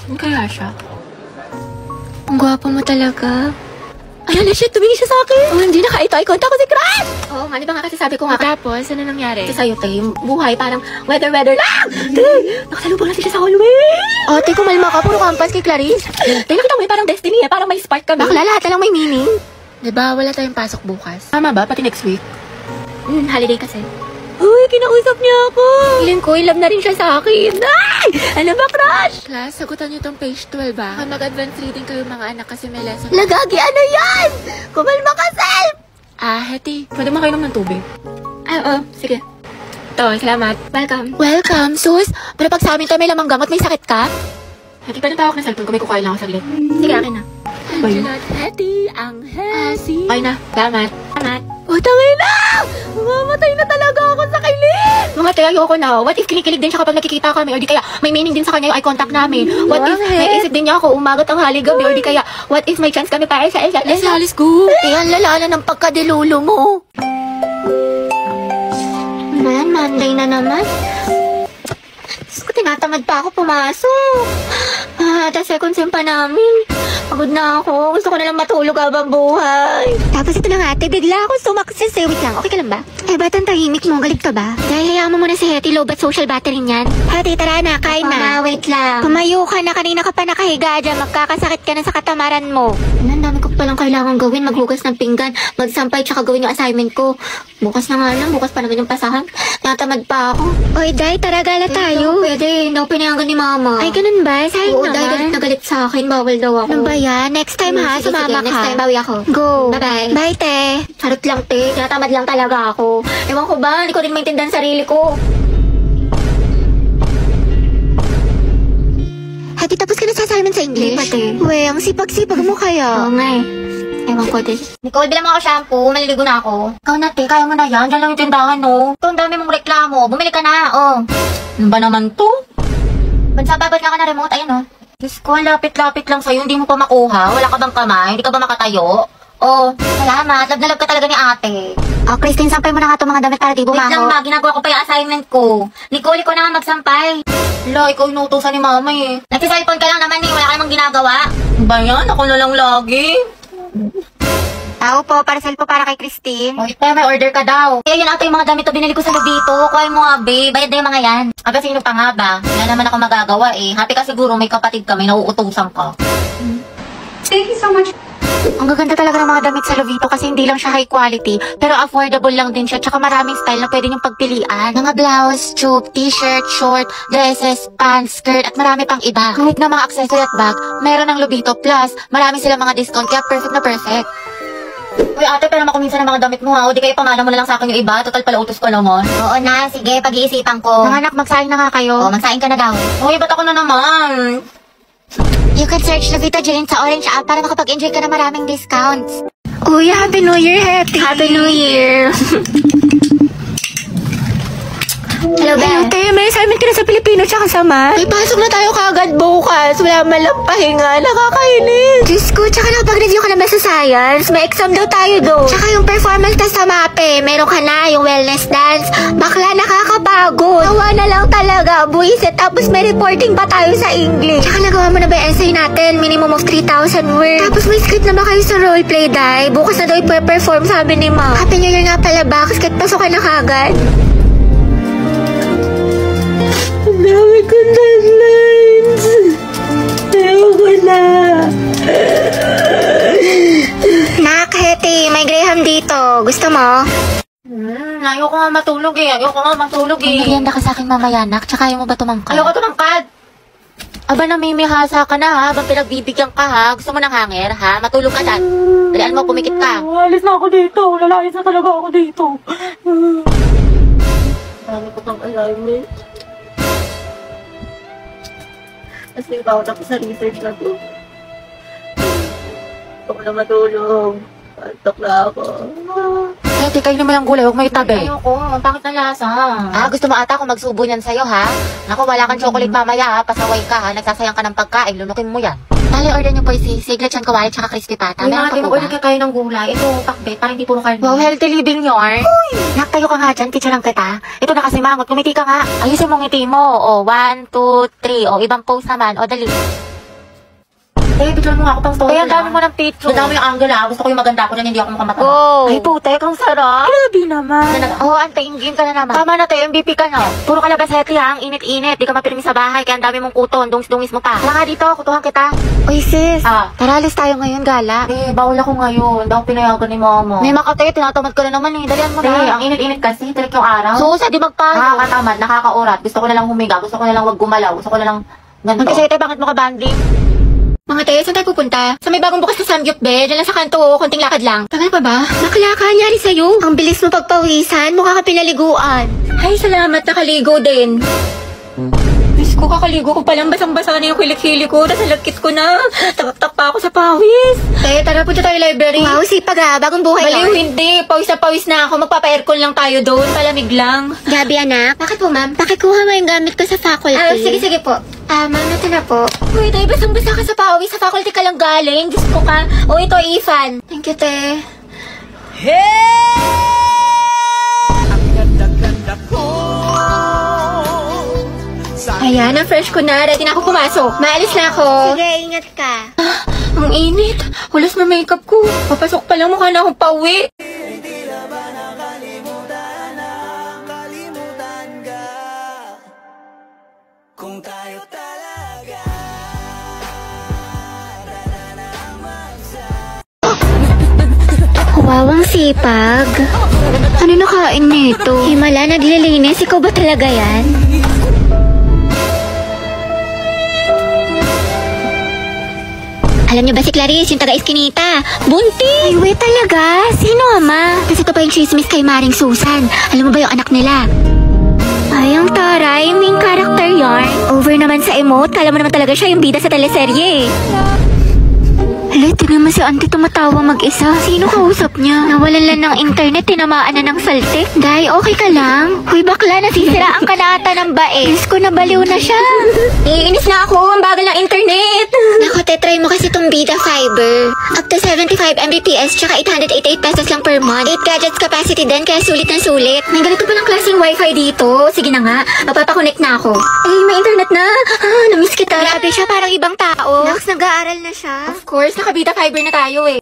Ano kaya siya? Ang gwapo mo talaga. Ayan na, shit, tumingin siya sa akin. Oh, hindi naka-eye contact ko si Crush! Oo nga, di ba nga kasi sabi ko nga. Tapos, ano nangyari? Kasi sa'yo, te, yung buhay parang weather lang. Te, nakasalubong na siya sa hallway. Oh, te, kumalma ka. Puro kampas kay Clarice. Te, nakita mo parang destiny parang may spark kami. Bakla, lahat na lang may meaning. Diba, wala tayong pasok bukas. Tama ba? Pati next week? Holiday kasi. Uy, kinausap niya ako. Feeling ko, love na rin siya sa akin. Ay! Ano ba, Crush? Class, sagutan niyo tong page 12 ba? Mag-advance reading kayo mga anak kasi may lesson. Lagagi, ano yan? Kumalma ka, Self! Heti. Pwede makainom ng tubig? Oo, sige. Ito, salamat. Welcome. Welcome, sus. Pero pag sa amin to may lamang gamot, may sakit ka? Heti, pwede tawag na cellphone ko. May kukain lang ako saglit. Sige, akin na. Ba yun? Heti, ang hesi. Okay na. Salamat. Salamat. Oh, tangay na! Mamatay na talaga ako sa kilig! Mga te, ayoko na. What if kinikilig din siya kapag nakikita kami? Or di kaya may meaning din sa kanya yung eye contact namin? What if may isip din niya ako umagat ang hali gabi? Or di kaya, what if may chance kami para sa isa't isa? Let's go. Ang lala ng pagkadilulo mo. Man, Monday na naman. Tinatamad pa ako pumasok. Tapos second sem pa namin. Pagod na ako. Gusto ko na lang matulog habang buhay. Tapos ito na nga, ate, bigla ako sumaksis eh. Wait lang, okay ka lang ba? Eh, ba't ang tahimik mo? Galit ka ba? Dahil hayaan mo muna si Hetty, low bat social battery niyan. Ate, tara na, kain na. Wait lang. Pumayo ka na, kanina ka pa nakahiga dyan. Magkakasakit ka na sa katamaran mo. Ang dami ko palang kailangan gawin. Maghugas ng pinggan, magsampay, tsaka gawin yung assignment ko. Bukas na nga lang, bukas pa naman yung pasahan. Natamad pa ako. Oy, Day, tara gala tayo. Pwede, hindi ako pinayagan ni Mama. Ay, ganun ba? Sayang naman. Oo, Day, galit na galit sa akin. Bawal daw ako. Ano ba yan? Next time ha, sumama ka. Next time, bawi ako. Go. Bye-bye. Bye, te. Charot lang, te. Tinatamad lang talaga ako. Ewan ko ba, hindi ko din maintindihan sarili ko. Hati, tapos ka na sa assignment sa English? Hindi pa, te. Uwe, ang sipag-sipag mo kaya. Oo nga eh. Ewan ko, te. Nicole, bilang ako shampoo. Maliligo na ako. Ikaw na, te. Kaya mo na yan. Diyan lang yung tindahan, no? Ito, ang dami mong reklamo. Bumili ka na, oh. Ano ba naman to? Bansababad na ka na remote. Ayun, oh. Diyos ko, lapit-lapit lang sa'yo. Hindi mo pa makuha. Wala ka bang kamay? Hindi ka ba makatayo? Oh, salamat. Love na love ka talaga ni ate. Oh, Christine, sampay mo na nga itong mga damit para di bumaho. Wait lang, ma. Ginagawa ko pa yung assignment ko. Nicole, ikaw na nga magsampay. Hala, ikaw inuutosan ni mama eh. Nagsiselfone ka lang naman eh. Wala ka namang ginagawa. Ba yan? Ako na lang lagi. Tao po, parcel po para kay Christine. Oh, ito, may order ka daw. Eh, yun ate yung mga damit to binili ko sa Lubito. Kuhay mo nga, babe. Bayad na yung mga yan. Aba, sino pa nga ba? Wala naman ako magagawa eh. Happy ka siguro may kapatid ka, may nauutusan ka. Thank you so much. Ang gaganda talaga ng mga damit sa Lubito kasi hindi lang siya high quality, pero affordable lang din siya, tsaka maraming style na pwede niyong pagpilian. Mga blouse, tube, t-shirt, short, dresses, pants, skirt, at marami pang iba. Kahit na mga accessory at bag, meron ng Lubito. Plus, marami silang mga discount, kaya perfect na perfect. Uy ate, pero makuminsan ng mga damit mo ha. O di kayo pamana mo na lang sa akin yung iba. Total pala utos ko naman. Oo na, sige, pag-iisipan ko. Mga anak, magsaing na nga kayo. Oo, magsaing ka na daw. Uy, ba't ako na naman? You can search Luvita Jane sa Orange app para makapag-enjoy ka na maraming discounts. Uy, Happy New Year, Hetty! Happy New Year! Hello, Belle. Ate, may assignment ka na sa Pilipino tsaka sa math. Ay, pasok na tayo kagad bukas. Wala malang pahinga. Nakakainis. Diyos ko, tsaka nakapag-review ka na ba sa science? May exam daw tayo doon. Tsaka yung performance test sa MAPE. Meron ka na yung wellness dance. Bakla, nakakapagod. Nawa na lang talaga. Buisit. Tapos may reporting pa tayo sa English. Tsaka nagawa mo na ba yung essay natin? Minimum of 3,000 words. Tapos may script na ba kayo sa roleplay, Day? Bukas na daw i-perform, sabi ni Ma. Happy New Year nga pala ba? Kasi pasok ka na kagad. Ang dami kong deadlines. Ayoko na. Nak, Hetty, may Graham dito. Gusto mo? Ayoko nga matulog eh. Merienda ka sa akin mamaya, Nak. Tsaka ayaw mo ba tumangkad? Ayoko tumangkad. Aba, namimihasa ka na ha. Habang pinagbibigyan ka ha. Gusto mo ng hanger ha? Matulog ka dyan. Dalian mo, pumikit ka. Alis na ako dito. Lalayas na talaga ako dito. Dami ko pang assignment. Kasi bawat ako sa research na to. Gusto ko na matulog. Pantok na ako. Hetty, kayo naman ang gulay. Huwag may tabi. Ayoko. Ang pangit na lasa. Gusto mo ata kung magsubo niyan sa'yo ha? Naku, wala kang chocolate mamaya ha. Pasaway ka ha. Nagsasayang ka ng pagkain. Lunukin mo yan. Tali, order niyo po si siglet chan kawali tsaka crispy pata. Uy, Meron natin, pa po order ba? ka tayo ng gulay. Ito, pakbet. Para hindi puro karne. Wow, healthy living yarn. Nak, tayo ka nga dyan. Teacher lang kita. Ito na kasi mangot. Kumiti ka nga. Ayusin mo ngiti mo. O, 1, 2, 3. O, ibang pose naman. O, dali. Picture mo nga ako pang story. Kaya ang dami mo ng picture. Ang dami yung angle Gusto ko yung maganda ako dyan, hindi ako mukhang mataba. Go! Ay, putek, ang sarap. Grabe naman. Oo, antayin game ka na naman. Tama na tayo, MVP ka na. Puro ka labasete ha, ang init-init. Di ka mapirmi sa bahay, kaya ang dami mong kuton. Dungis-dungis mo pa. Tara nga dito, kutuhan kita. Uy, sis. Ah. Tara, alis tayo ngayon, gala. Bawal ako ngayon. Hindi ako pinayagan ni mama. May makatay, tinatamad ka na naman eh. Dalian mo na. Ang init-init kasi, tirik yung araw. Susa, di magpayo. Nakakatamad, nakakaurat. Gusto ko na lang humiga. Gusto ko na lang wag gumalaw. Gusto ko na lang ganito. Magkasete, bakit mo ka banding? Mga tayo, saan tayo pupunta? Sa may bagong bukas na Samgyup Be. Diyan lang sa kanto, konting lakad lang. Tagal pa ba? Bakla ka, nyari sa'yo. Ang bilis mo pagpawisan, mukha ka pinaliguan. Ay, salamat. Nakaligo din. Diyos ko, kakaligo ko palang basang-basa na yung kilik-hili ko. Tapos nalagkit ko na. Tagap-tak pa ako sa pawis. Tara, punta tayo library. Wow, sipag ah, bagong buhay Baliw, yun. hindi. Pawis na pawis na ako. Magpapa-aircon lang tayo doon. Palamig lang. Gabi, anak. Bakit po, ma'am? Pakikuha mo yung gamit ko sa faculty. Sige po. Ma'am, ito na po. Uy, tayo, basang-basa ka sa pawis. Sa faculty ka lang galing. Diyos ko ka. O, ito, Ethan. Thank you, te. Ayan, ang fresh ko na. Ready na ako pumasok. Maalis na ako. Sige, ingat ka. Ang init. Hulas na makeup ko. Papasok pa lang, mukha na akong pauwi. Wawang sipag. Ano nakain nito? Himala, naglilinis. Ikaw ba talaga yan? Alam niyo ba si Clarice, yung taga-Eskinita? Bunti! Ay, wait talaga? Sino, ama? Kasi ito pa yung chismis kay Maring Susan. Alam mo ba yung anak nila? Ay, ang taray. Main character yarn. Over naman sa emote. Kala mo naman talaga siya yung bida sa teleserye. Hala, tignan mo si auntie tumatawa mag-isa. Sino kausap niya? Nawalan lang ng internet, tinamaan na ng saltik. Day, okay ka lang? Huy, bakla, nasisiraan ka na ata ng bae. Diyos ko, nabaliw na siya. Iinis na ako. Ang bagal ng internet. Naku, try mo kasi itong Bida Fiber. Up to 75 Mbps, tsaka 888 pesos lang per month. 8 gadgets capacity din, kaya sulit na sulit. May ganito palang klaseng wifi dito. Sige na nga, mapapakonect na ako. Eh, may internet na. Namiss kita. Grabe siya, parang ibang tao. Naks, nag-aaral na siya. Of course, nakabita fiber na tayo eh.